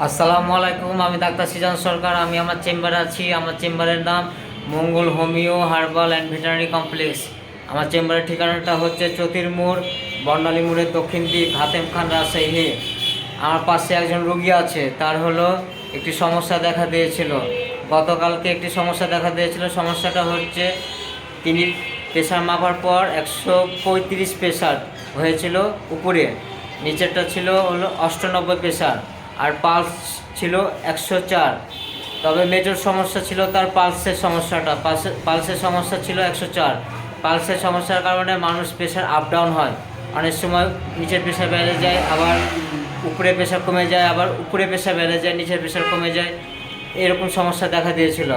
আসসালামু আলাইকুম। আমি ডাক্তার সিজান সরকার। আমি আমার চেম্বারে আছি। আমার চেম্বারের নাম Mangal homeo herbal and veterinary complex. আমার চেম্বারের ঠিকানাটা হচ্ছে চতির মোড়, বর্ণালী মোড়ের দক্ষিণ দিক, হাতেম খান, রাজশাহী। আমার পাশে একজন রোগী আছে, তার হলো একটি সমস্যা দেখা দিয়েছিল। গতকালকে একটি সমস্যা দেখা দিয়েছিল। সমস্যাটা হচ্ছে তিনি প্রেশার মাপার পর 135 প্রেশার হয়েছিল উপরে, নিচেরটা ছিল হলো 98 প্রেশার, আর পালস ছিল 104। তবে মেজর সমস্যা ছিল তার পালসের সমস্যাটা। পালসের সমস্যা ছিল 104। পালসের সমস্যার কারণে মানুষ প্রেশার আপ ডাউন হয়। অনেক সময় নিচের প্রেশার বেড়ে যায়, আবার উপরে প্রেশার কমে যায়, আবার উপরে প্রেশার বেড়ে যায়, নিচের প্রেশার কমে যায়। এরকম সমস্যা দেখা দিয়েছিল।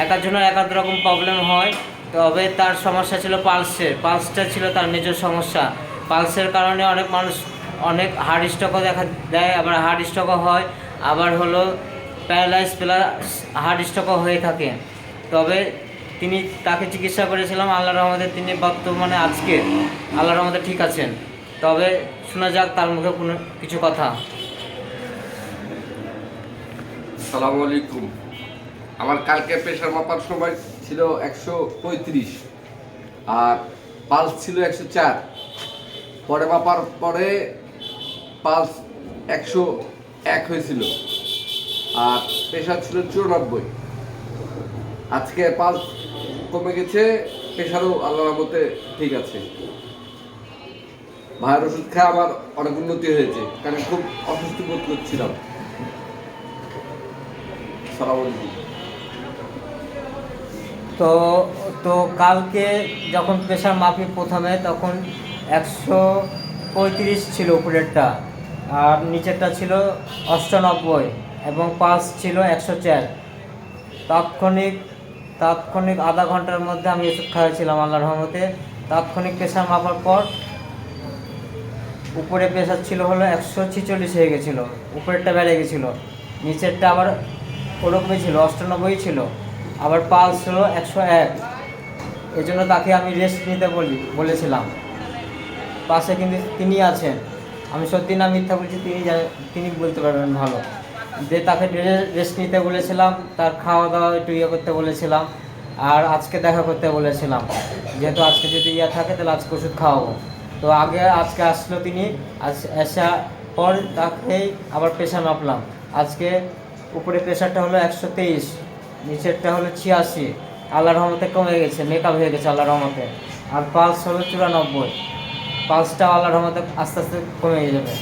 একার জন্য এক রকম প্রবলেম হয়। তবে তার সমস্যা ছিল পালসটা ছিল তার মেজর সমস্যা। পালসের কারণে অনেক মানুষ অনেক হার্ট স্ট্রোকও দেখা দেয়, আবার হার্ট স্ট্রোকও হয়, আবার হলো প্যারালাইজ প্লাস হার্ট স্ট্রোকও হয়ে থাকে। তবে তাকে চিকিৎসা করেছিলাম, আল্লাহর রহমতে তিনি বর্তমানে আজকে আল্লাহর রহমতে ঠিক আছেন। তবে শোনা যাক তার মুখে কোনো কিছু কথা। আসসালামু আলাইকুম। আমার কালকে প্রেশার মাপার সময় ছিল 135 আর পালস ছিল 104। পরে মাপার পরে পালস 101 হয়েছিল আর প্রেশার ছিল 94। আজকে পালস কমে গেছে, প্রেশারও আল্লাহর রহমতে ঠিক আছে। ভাইয়ের ওষুধ খেয়ে আমার অনেক উন্নতি হয়েছে, কারণ খুব অসুস্থ বোধ করছিলাম। তো তো কালকে যখন প্রেশার মাপি প্রথমে, তখন 135 ছিল উপরেরটা, আর নিচেরটা ছিল 98 এবং পালস ছিল 104। তাৎক্ষণিক আধা ঘন্টার মধ্যে আমি ওষুধ খাওয়াছিলাম আল্লাহর রহমতে। তাৎক্ষণিক প্রেশার মাপার পর উপরে প্রেশার ছিল হলো 146 হয়ে গেছিলো, উপরেরটা বেড়ে গেছিলো, নিচেরটা আবার ওরকমই ছিল, 98 ছিল। আবার পালস ছিল 101। এই জন্য তাকে আমি রেস্ট নিতে বলেছিলাম। পাশে কিন্তু তিনি আছেন, আমি সত্যি না মিথ্যা বলছি তিনি বলতে পারবেন ভালো, যে তাকে রেস্ট নিতে বলেছিলাম, তার খাওয়া দাওয়া একটু করতে বলেছিলাম, আর আজকে দেখা করতে বলেছিলাম। যেহেতু আজকে যদি থাকে তাহলে আজকে ওষুধ খাওয়াবো। তো আজকে আসলো তিনি, আসার পর তাকেই আবার প্রেশার মাপলাম। আজকে উপরে প্রেশারটা হলো 123, নিচেরটা হলো 86। আল্লাহর রহমতে কমে গেছে, মেকআপ হয়ে গেছে আল্লাহর রহমতে। আর পালস হলো 94। পালসটা আল্লাহর রহমতে আস্তে আস্তে কমে যাবে।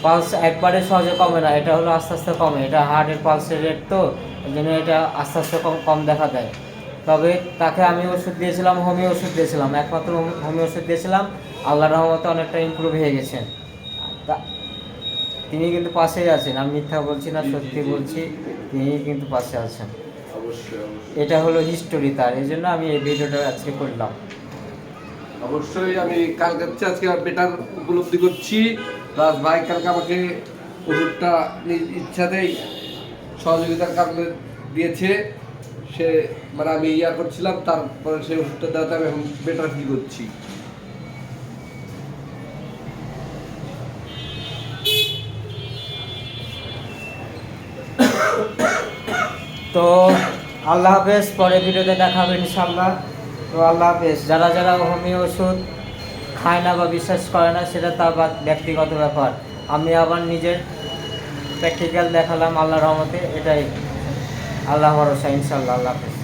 পালস একবারে সহজে কমে না, এটা হলো আস্তে আস্তে কমে। এটা হার্টের পালসের রেট, তো এই জন্য এটা আস্তে আস্তে কম দেখা দেয়। তবে তাকে আমি ওষুধ দিয়েছিলাম, হোমিও ওষুধ দিয়েছিলাম, একমাত্র হোমিও ওষুধ দিয়েছিলাম। আল্লাহর রহমতে অনেকটা ইমপ্রুভ হয়ে গেছেন। তিনি কিন্তু পাশেই আছেন, আমি মিথ্যা বলছি না, সত্যি বলছি, তিনি কিন্তু পাশে আছেন। এটা হলো হিস্টোরি তার, এই জন্য আমি এই ভিডিওটা আজকে করলাম। অবশ্যই আমি কালকে আজকে বেটার উপলব্ধি করছি। প্লাস ভাই কালকে আমাকে ওষুধটা নিজ ইচ্ছাতেই সহযোগিতার কারণে দিয়েছে। সে মানে আমি করছিলাম, তারপরে সেই ওষুধটা দেওয়াতে আমি এখন বেটার ফিল করছি। তো আল্লাহ হাফেজ, পরে ভিডিওতে দেখা হবে ইনশাআল্লাহ। তো আল্লাহ হাফেজ। যারা হোমিও ওষুধ খায় না বা বিশ্বাস করে না, সেটা তার ব্যক্তিগত ব্যাপার। আমি আবার নিজের প্র্যাকটিক্যাল দেখালাম আল্লাহর রহমতে, এটাই। আল্লাহ ভরসা, ইনশাআল্লাহ। আল্লাহ হাফেজ।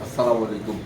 আসসালামু আলাইকুম।